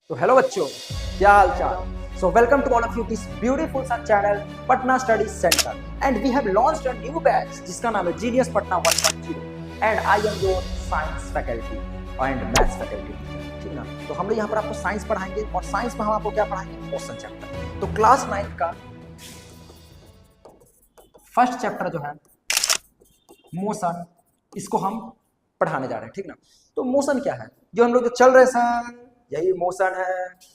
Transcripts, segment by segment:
तो हेलो बच्चों, क्या हाल चाल। So welcome to all of you this beautiful सा channel Patna study centre and we have launched a new batch जिसका नाम है genius Patna 1.0 and I am your science faculty and maths faculty. ठीक ना, तो हम लोग यहाँ पर आपको साइंस पढ़ाएंगे और साइंस में हम आपको क्या पढ़ाएंगे, मोशन चैप्टर। तो क्लास 9 का फर्स्ट चैप्टर जो है मोशन, इसको हम पढ़ाने जा रहे हैं। ठीक ना, तो मोशन क्या है, जो हम लोग जो चल रहे हैं यही मोशन है,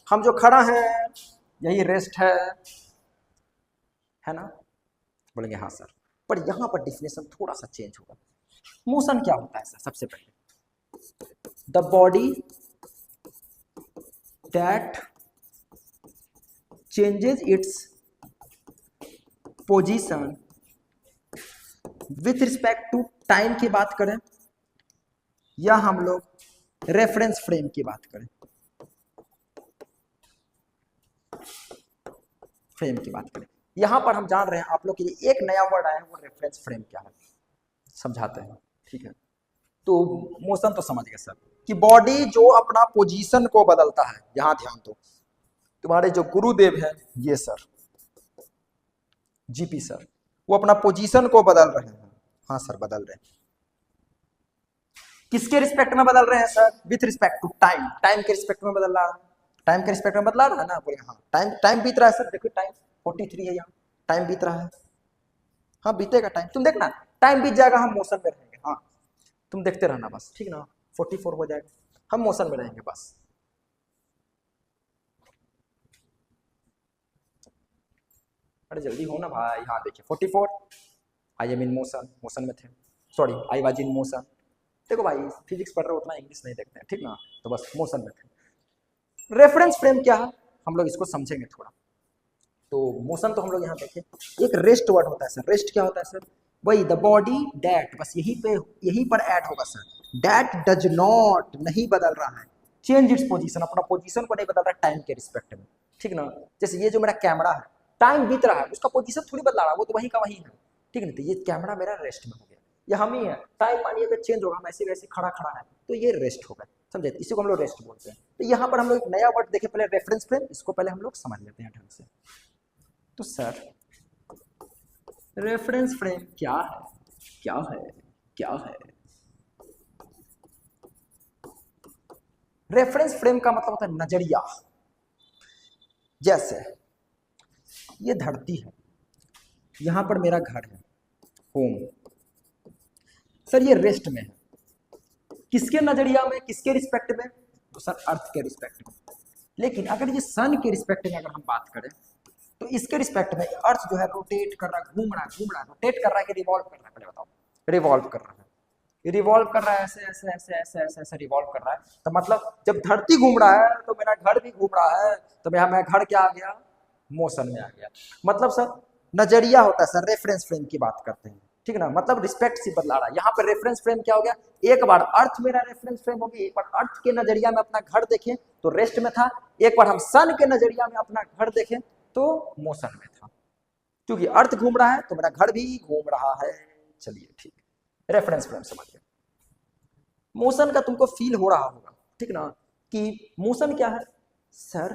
हम जो खड़ा है यही रेस्ट है ना। बोलेंगे हाँ सर, पर यहां पर डिफिनेशन थोड़ा सा चेंज होगा। मोशन क्या होता है सर? सबसे पहले the body that changes its position with respect to time की बात करें या हम लोग रेफरेंस फ्रेम की बात करें, फ्रेम की बात करें। यहां पर हम जान रहे हैं आप लोग के लिए एक नया वर्ड आया है, वो रेफरेंस फ्रेम क्या है समझाते हैं। ठीक है, तो मोशन तो समझ गए सर कि बॉडी जो अपना पोजीशन को बदलता है। यहां ध्यान दो, तुम्हारे जो गुरुदेव है ये सर जीपी सर, वो अपना पोजीशन को बदल रहे हैं। हाँ सर, बदल रहे हैं। किसके रिस्पेक्ट में बदल रहे हैं sir? With respect to time. Time के रिस्पेक्ट में बदल रहा है, टाइम के रिस्पेक्ट में बदला रहा है ना। बोले हाँ, टाइम बीत रहा है सर। देखो टाइम 43 है, यहाँ टाइम बीत रहा है। हाँ बीतेगा टाइम, तुम देखना टाइम बीत जाएगा, हम मोशन में रहेंगे। हाँ तुम देखते रहना बस, ठीक ना। 44 हो जाएगा, हम मोशन में रहेंगे बस। अरे जल्दी हो ना भाई। हाँ देखिए 44, I am in motion, motion में थे। Sorry, I was in motion. देखो भाई फिजिक्स पढ़ रहे हो, उतना इंग्लिश नहीं देखते हैं, ठीक ना। तो बस मोशन में थे। रेफरेंस फ्रेम क्या है, हम लोग इसको समझेंगे थोड़ा। तो मोशन तो हम लोग यहाँ देखें, एक रेस्ट वर्ड होता है सर। रेस्ट क्या होता है सर? वही द बॉडी डैट, बस यहीं पर ऐड होगा सर। डैट डज नॉट, नहीं बदल रहा है, चेंज इट्स पोजीशन, अपना पोजीशन को नहीं बदल रहा है टाइम के रिस्पेक्ट में। ठीक ना, जैसे ये जो मेरा कैमरा है, टाइम बीत रहा है, उसका पोजीशन थोड़ी बदला रहा है, वो तो वही का वही है। ठीक है, तो ये कैमरा मेरा रेस्ट में हो गया, ये हम ही है। टाइम मानिए अगर चेंज होगा, हम ऐसे वैसे खड़ा खड़ा है, तो ये रेस्ट होगा। समझे, इसी को हम लोग रेस्ट बोलते हैं। तो यहाँ पर हम लोग एक नया वर्ड देखे, पहले रेफरेंस फ्रेम, इसको पहले हम लोग समझ लेते हैं ढंग से। तो सर रेफरेंस फ्रेम क्या है, क्या है, क्या है? रेफरेंस फ्रेम का मतलब होता है नजरिया। जैसे ये धरती है, यहां पर मेरा घर है, होम। सर ये रेस्ट में है, किसके नजरिया में, किसके रिस्पेक्ट में? तो सर अर्थ के रिस्पेक्ट में। लेकिन अगर ये सन के रिस्पेक्ट में अगर हम बात करें, तो इसके रिस्पेक्ट में अर्थ जो है रोटेट कर रहा है, घूम रहा है, रोटेट कर रहा है कि रिवॉल्व कर रहा है? पहले बताओ। रिवॉल्व कर रहा है, रिवॉल्व कर रहा है, ऐसे ऐसे ऐसे ऐसे ऐसे ऐसे रिवॉल्व कर रहा है। तो मतलब जब धरती घूम रहा है तो मेरा घर भी घूम रहा है, तो मैं घर क्या आ गया, मोशन में आ गया। मतलब सर नजरिया होता है सर, रेफरेंस फ्रेम की बात करते हैं। ठीक है ना, मतलब रिस्पेक्ट से बदला रहा है। यहाँ पर रेफरेंस फ्रेम क्या हो गया, एक बार अर्थ मेरा रेफरेंस फ्रेम हो गया, एक बार अर्थ के नजरिया में अपना घर देखें तो रेस्ट में था, एक बार हम सन के नजरिया में अपना घर देखें तो मोशन में था। क्योंकि अर्थ घूम रहा है तो मेरा घर भी घूम रहा है। चलिए ठीक, रेफरेंस फ्रेम समझ गए। मोशन का तुमको फील हो रहा होगा, ठीक ना, कि मोशन क्या है सर?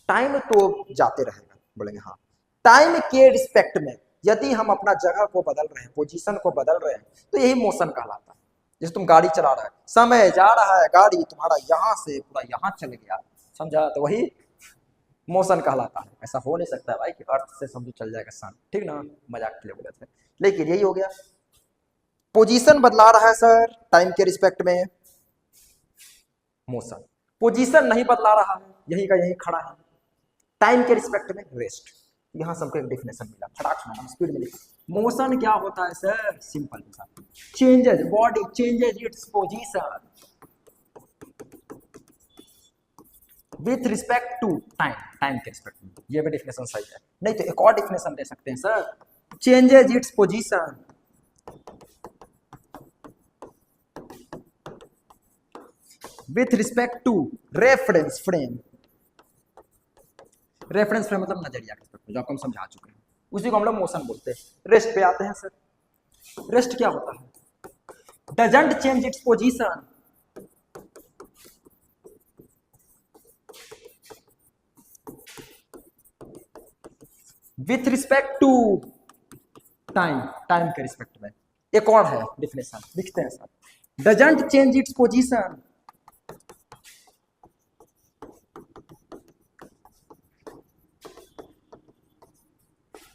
टाइम तो जाते रहेगा। बोलेंगे हाँ, टाइम के रिस्पेक्ट में यदि हम अपना जगह को बदल रहे हैं, पोजीशन को बदल रहे हैं, तो यही मोशन कहलाता है। जैसे तुम गाड़ी चला रहा है, समय जा रहा है, गाड़ी तुम्हारा यहां से पूरा यहां चल गया, समझा, तो वही मोशन कहलाता है। ऐसा हो नहीं सकता है भाई कि अर्थ से समझो चल जाएगा सन, ठीक ना, मजाक के लिए बोले थे। लेकिन यही हो गया, पोजीशन बदला रहा है सर टाइम के रिस्पेक्ट में, मोशन। पोजीशन नहीं बदला रहा है, यही का यही खड़ा है, टाइम के रिस्पेक्ट में रेस्ट। यहां सबको एक डेफिनेशन मिला, फटाक से हम स्पीड में लिखा। मोशन क्या होता है sir? Simple, changes, body changes its position with respect to time, time के रिस्पेक्ट में। ये भी डेफिनेशन सही है। नहीं तो एक और डेफिनेशन दे सकते हैं sir, changes its position with respect to reference frame. Reference frame मतलब नजरिया के रिस्पेक्ट में, जो आपको हम समझा चुके हैं, उसी को हम लोग मोशन बोलते हैं। रेस्ट पे आते हैं सर। रेस्ट क्या होता है? Doesn't change its position with respect to time, time के रिस्पेक्ट में। एक और है डिफिनेशन, लिखते हैं sir, doesn't change its position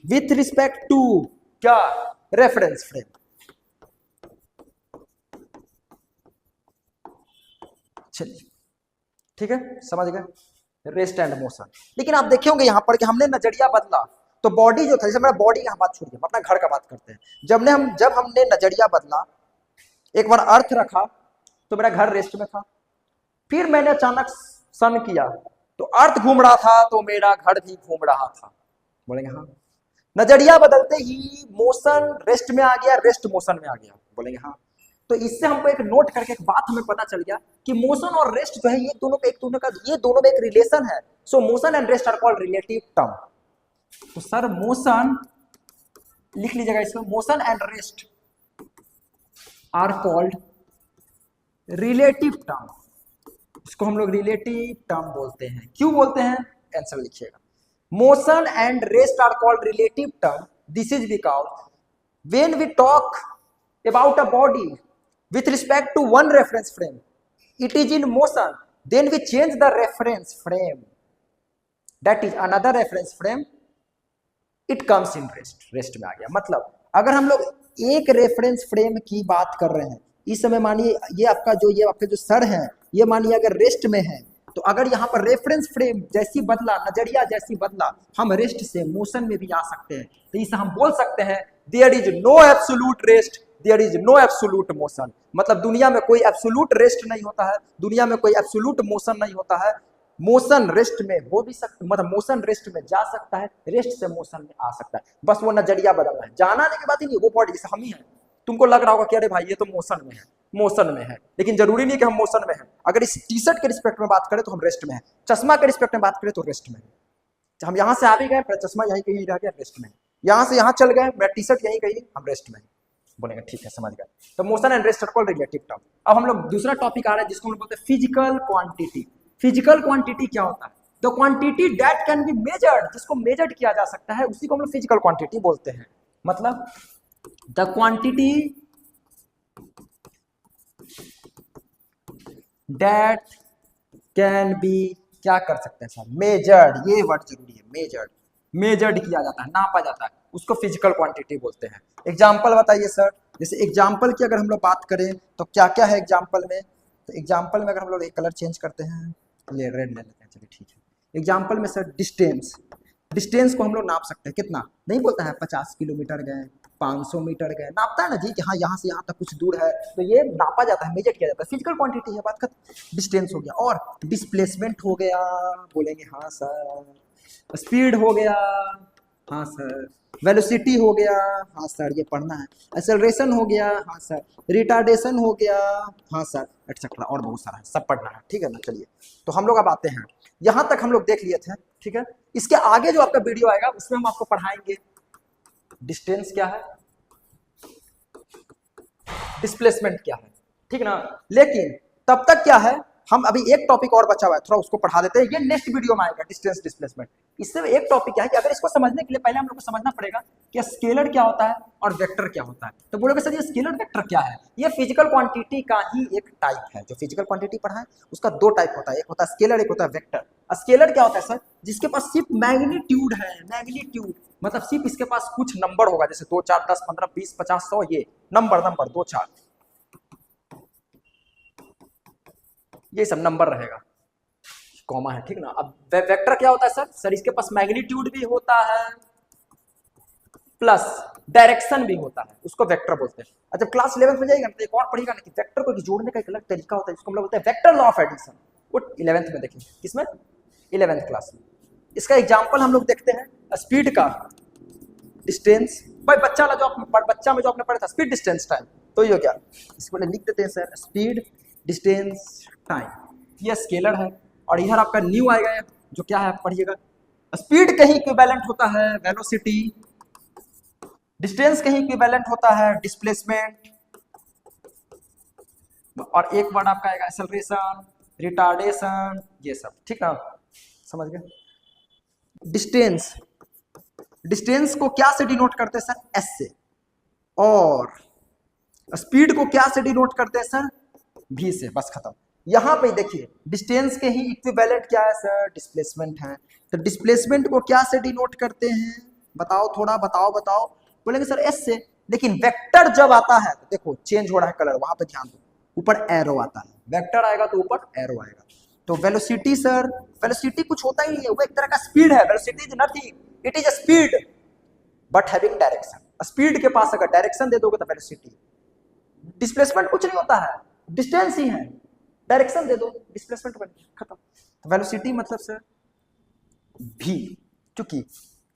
with respect to क्या, रेफरेंस फ्रेम। चलिए ठीक है, समझ गए, रेस्ट एंड मोशन। लेकिन आप देखे होंगे यहां पर कि हमने नजरिया बदला तो बॉडी जो था, जैसे मेरा बॉडी यहां बात छोड़िए, हम अपना घर का बात करते हैं, जब हमने नजरिया बदला, एक बार अर्थ रखा तो मेरा घर रेस्ट में था, फिर मैंने अचानक सन किया तो अर्थ घूम रहा था तो मेरा घर भी घूम रहा था। बोलेंगे हाँ। नजरिया बदलते ही मोशन रेस्ट में आ गया, रेस्ट मोशन में आ गया। बोलेंगे हाँ। तो इससे हमको एक नोट करके एक बात हमें पता चल गया कि मोशन और रेस्ट जो है ये दोनों में एक रिलेशन है। So motion and rest are called relative term. तो सर मोशन लिख लीजिएगा इसमें, motion and rest are called relative term. इसको हम लोग रिलेटिव टर्म बोलते हैं। क्यों बोलते हैं, आंसर लिखिएगा। Motion and rest are called relative term, this is because when we talk about a body with respect to one reference frame, it is in motion, then we change the reference frame, that is another reference frame, it comes in rest में आ गया। मतलब अगर हम लोग एक reference frame की बात कर रहे हैं, इस समय मानिए ये आपका जो सर है, ये मानिए अगर रेस्ट में है, तो अगर यहाँ पर रेफरेंस फ्रेम जैसी बदला, नजरिया जैसी बदला, हम रेस्ट से मोशन में भी आ सकते हैं। तो इसे हम बोल सकते हैं there is no absolute rest, there is no absolute motion. मतलब दुनिया में कोई एब्सोल्यूट रेस्ट नहीं होता है, दुनिया में कोई एब्सोल्यूट मोशन नहीं होता है। मोशन रेस्ट में हो भी सकता, मतलब मोशन रेस्ट में जा सकता है, रेस्ट से मोशन में आ सकता है, बस वो नजरिया बदलना है। जाना आने की बात ही नहीं, वो बॉडी जैसे हम ही है। तुमको लग रहा होगा कि अरे भाई ये तो मोशन में है, मोशन में है, लेकिन जरूरी नहीं कि हम मोशन में हैं। अगर इस टी शर्ट के रिस्पेक्ट में बात करें तो हम रेस्ट में है, चश्मा के रिस्पेक्ट में बात करें तो रेस्ट में है। हम यहाँ से आ भी गए, चश्मा यहीं कहीं रह गया, रेस्ट में है। यहाँ से यहाँ चल गए, मेरा टी शर्ट यहीं कहीं, हम रेस्ट में है। बोलेंगे ठीक है, समझ गए। तो motion and rest are called relative term. अब हम लोग दूसरा टॉपिक आ रहा है जिसको हम लोग बोलते हैं फिजिकल क्वांटिटी। फिजिकल क्वांटिटी क्या होता है, the quantity that can be measured, जिसको मेजर्ड किया जा सकता है उसी को हम लोग फिजिकल क्वांटिटी बोलते हैं। मतलब the quantity that can be, क्या कर सकते हैं सर, मेजर्ड, ये वर्ड जरूरी है, मेजर्ड, मेजर्ड किया जाता है, नापा जाता है, उसको फिजिकल क्वांटिटी बोलते हैं। एग्जाम्पल बताइए सर, जैसे एग्जाम्पल की अगर हम लोग बात करें तो क्या क्या है एग्जाम्पल में। तो एग्जाम्पल में अगर हम लोग एक कलर चेंज करते हैं, ले रेड ले लेते हैं, चलिए ठीक है। एग्जाम्पल में सर डिस्टेंस, डिस्टेंस को हम लोग नाप सकते हैं, कितना नहीं बोलता है 50 किलोमीटर गए, 500 मीटर गए, नापता है ना जी कि हाँ यहाँ से यहाँ तक कुछ दूर है, तो ये नापा जाता है, मेजर किया जाता है, फिजिकल क्वांटिटी है, बात खत्म। डिस्टेंस हो गया, और डिस्प्लेसमेंट हो गया, बोलेंगे हाँ सर। स्पीड हो गया, हाँ सर। वेलोसिटी हो गया, हाँ सर ये पढ़ना है। एक्सेलरेशन हो गया, हाँ सर। रिटार्डेशन हो गया, हाँ सर, एटसेट्रा, और बहुत सारा है, सब पढ़ना है, ठीक है ना। चलिए तो हम लोग अब आते हैं, यहाँ तक हम लोग देख लिए थे, ठीक है। इसके आगे जो आपका वीडियो आएगा उसमें हम आपको पढ़ाएंगे डिस्टेंस क्या है, डिस्प्लेसमेंट क्या है, ठीक ना। लेकिन तब तक क्या है, हम अभी एक टॉपिक और बचा हुआ है, थोड़ा उसको पढ़ा देते हैं, ये नेक्स्ट वीडियो में आएगा, डिस्टेंस डिस्प्लेसमेंट। इससे एक टॉपिक क्या है कि अगर इसको समझने के लिए पहले हम लोग को समझना पड़ेगा कि स्केलर क्या होता है और वेक्टर क्या होता है। तो बोलोगे सर ये स्केलर वेक्टर क्या है, ये फिजिकल क्वांटिटी का ही एक टाइप है। जो फिजिकल क्वांटिटी पढ़ा है उसका दो टाइप होता है, एक होता है स्केलर, एक होता है वेक्टर। स्केलर क्या होता है सर, जिसके पास सिर्फ मैग्नीट्यूड है, मैग्नीट्यूड मतलब सिर्फ इसके पास कुछ नंबर होगा, जैसे 2 4 10 15 20 50 100, ये नंबर 2 4, ये सब नंबर रहेगा, कॉमा है, ठीक ना। अब वेक्टर क्या होता है सर, सर इसके पास मैग्नीट्यूड भी होता है प्लस डायरेक्शन भी होता है, उसको वेक्टर बोलते हैं। अच्छा क्लास 11th में जाएगा ना तो एक और पढ़ेगा ना कि वेक्टर को जोड़ने का एक अलग तरीका होता है, जिसको हम लोग बोलते हैं वेक्टर लॉ ऑफ एडिशन। वो 11th में देखेंगे, किसमें, 11th क्लास में। इसका एग्जाम्पल हम लोग देखते हैं स्पीड का, डिस्टेंस, भाई बच्चा में जो आपने पढ़ा था स्पीड डिस्टेंस टाइम, तो ये हो गया, इसको लिख देते हैं सर स्पीड डिस्टेंस टाइम, ये स्केलर है। और इधर आपका न्यू आएगा जो क्या है आप पढ़िएगा, स्पीड कहीं इक्विवेलेंट होता है वेलोसिटी, डिस्टेंस कहीं इक्विवेलेंट होता है डिस्प्लेसमेंट, और एक वर्ड आपका आएगा एक्सेलरेशन, रिटार्डेशन, ये सब, ठीक ना, समझ गए। डिस्टेंस, डिस्टेंस को क्या से डिनोट करते हैं सर? एस से। और स्पीड को क्या से डिनोट करते हैं सर? भी से। बस खत्म। यहां पे देखिए डिस्टेंस के ही इक्विवेलेंट क्या है सर? डिस्प्लेसमेंट है। तो डिस्प्लेसमेंट को क्या से डिनोट करते हैं? बताओ थोड़ा, बताओ बताओ। बोलेंगे सर एस से। लेकिन वेक्टर जब आता है तो देखो चेंज हो रहा है कलर, वहां पे ध्यान दो, ऊपर एरो आता है। वेक्टर आएगा तो ऊपर एरो आएगा। तो वेलोसिटी सर, वेलोसिटी कुछ होता ही नहीं है, वो एक तरह का स्पीड है। Velocity is nothing, it is a speed but having direction. Speed के पास अगर डायरेक्शन दे दोगे तो वेलोसिटी। डिस्प्लेसमेंट कुछ नहीं होता है, डिस्टेंस ही है, डायरेक्शन दे दो डिस्प्लेसमेंट बन गया, खत्म। तो वेलोसिटी मतलब सर भी, क्योंकि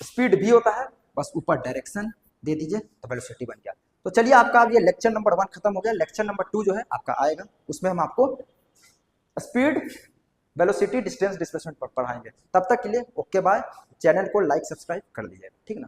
स्पीड भी होता है, बस ऊपर डायरेक्शन दे दीजिए तो वेलोसिटी बन गया। तो चलिए आपका अब ये लेक्चर नंबर 1 खत्म हो गया। लेक्चर नंबर 2 जो है आपका आएगा, उसमें हम आपको स्पीड, वेलोसिटी, डिस्टेंस, डिस्प्लेसमेंट पढ़ाएंगे। तब तक के लिए ओके बाय। चैनल को लाइक सब्सक्राइब कर दीजिए, ठीक ना।